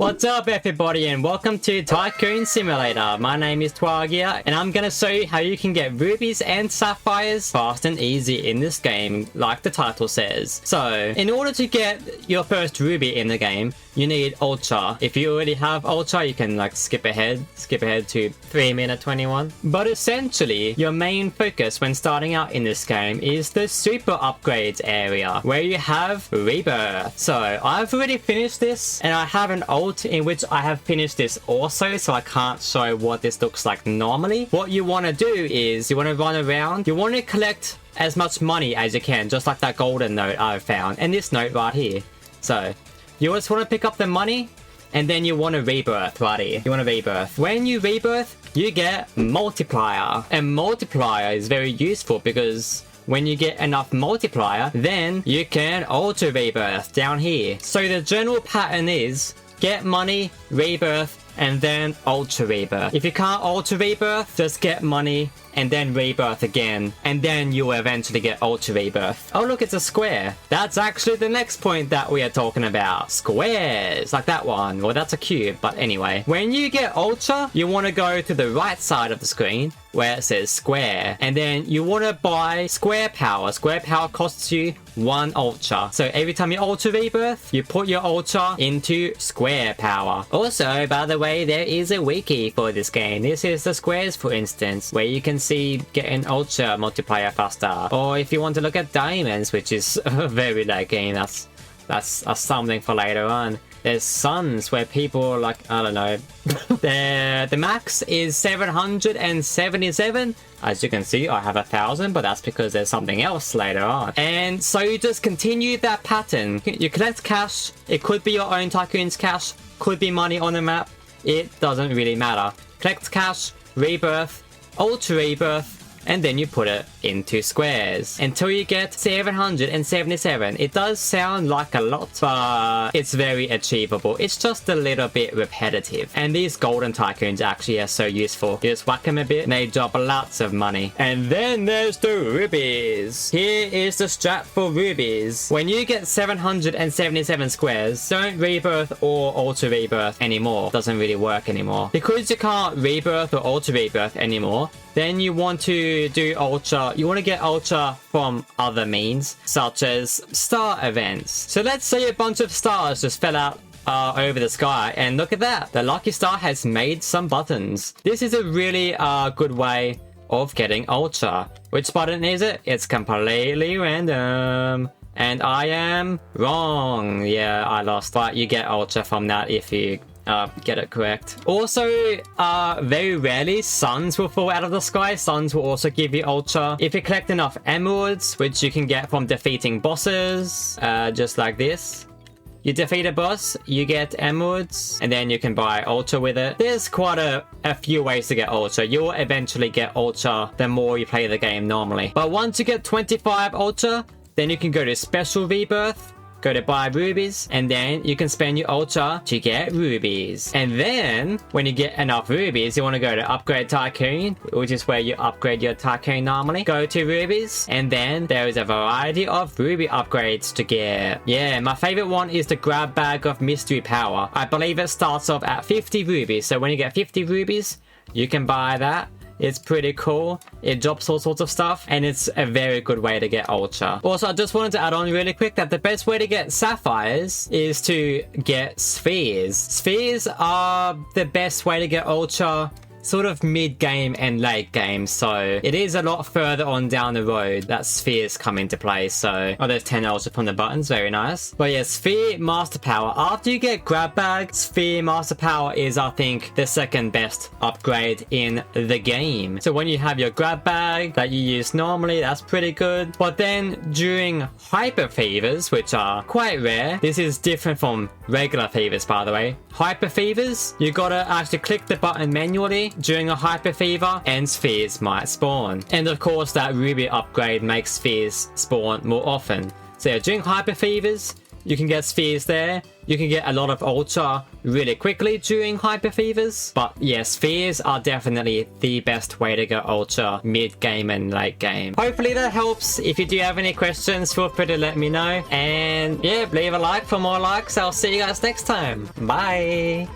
What's up everybody and welcome to Tycoon Simulator. My name is Tuaghir and I'm gonna show you how you can get rubies and sapphires fast and easy in this game like the title says. So in order to get your first ruby in the game, you need ultra. If you already have ultra, you can like skip ahead to 3:21. But essentially your main focus when starting out in this game is the super upgrades area where you have Rebirth. So I've already finished this and I have an ult in which I have finished this also, so I can't show what this looks like normally. What you want to do is you want to run around, you want to collect as much money as you can, just like that golden note I've found and this note right here. So you just want to pick up the money and then you want to rebirth right here. You want to rebirth. When you rebirth, you get multiplier, and multiplier is very useful because when you get enough multiplier, then you can auto rebirth down here. So the general pattern is get money, rebirth, and then ultra rebirth. If you can't ultra rebirth, just get money and then rebirth again, and then you will eventually get ultra rebirth. Oh look, it's a square. That's actually the next point that we are talking about. Squares, like that one. Well, that's a cube, but anyway. When you get ultra, you want to go to the right side of the screen where it says square, and then you want to buy square power. Square power costs you 1 ultra. So every time you ultra rebirth, you put your ultra into square power. Also, by the way, there is a wiki for this game. This is the squares, for instance, where you can see getting ultra multiplier faster. Or if you want to look at diamonds, which is very laggy, that's something for later on. There's suns where people like, I don't know, the max is 777. As you can see, I have 1,000, but that's because there's something else later on. And so you just continue that pattern. You collect cash. It could be your own Tycoon's cash, could be money on the map. It doesn't really matter. Collect cash, rebirth, ultra rebirth, and then you put it into squares until you get 777. It does sound like a lot, but it's very achievable. It's just a little bit repetitive. And these golden tycoons actually are so useful. You just whack them a bit and they drop lots of money. And then there's the rubies. Here is the strat for rubies. When you get 777 squares, don't rebirth or ultra rebirth anymore. Doesn't really work anymore. Because you can't rebirth or ultra rebirth anymore, then you want to do ultra. You want to get ultra from other means, such as star events. So let's say a bunch of stars just fell out over the sky, and look at that. The lucky star has made some buttons. This is a really good way of getting ultra. Which button is it? It's completely random. And I am wrong. Yeah, I lost that. You get ultra from that if you get it correct. Also, very rarely suns will fall out of the sky. Suns will also give you ultra. If you collect enough emeralds, which you can get from defeating bosses, just like this. You defeat a boss, you get emeralds, and then you can buy ultra with it. There's quite a few ways to get ultra. You'll eventually get ultra the more you play the game normally. But once you get 25 ultra, then you can go to special rebirth, go to buy rubies, and then you can spend your ultra to get rubies. And then when you get enough rubies, you want to go to upgrade tycoon, which is where you upgrade your tycoon normally. Go to rubies, and then there is a variety of ruby upgrades to get. Yeah, my favorite one is the grab bag of mystery power. I believe it starts off at 50 rubies. So when you get 50 rubies, you can buy that. It's pretty cool. It drops all sorts of stuff, and it's a very good way to get ultra. Also, I just wanted to add on really quick that the best way to get sapphires is to get spheres. Spheres are the best way to get ultra sort of mid-game and late game, so it is a lot further on down the road that spheres come into play. So there's 10 ultra from the buttons, very nice. But yeah, sphere master power, after you get grab bag, sphere master power is, I think, the second best upgrade in the game. So when you have your grab bag that you use normally, that's pretty good. But then during hyper fevers, which are quite rare, this is different from regular fevers, by the way. Hyper fevers, you gotta actually click the button manually during a hyper fever, and spheres might spawn. And of course, that ruby upgrade makes spheres spawn more often. So during hyper fevers, You can get spheres there. You can get a lot of ultra really quickly during hyper fevers. But yeah, spheres are definitely the best way to go ultra mid-game and late game. Hopefully that helps. If you do have any questions, feel free to let me know. And yeah, leave a like for more likes. I'll see you guys next time. Bye!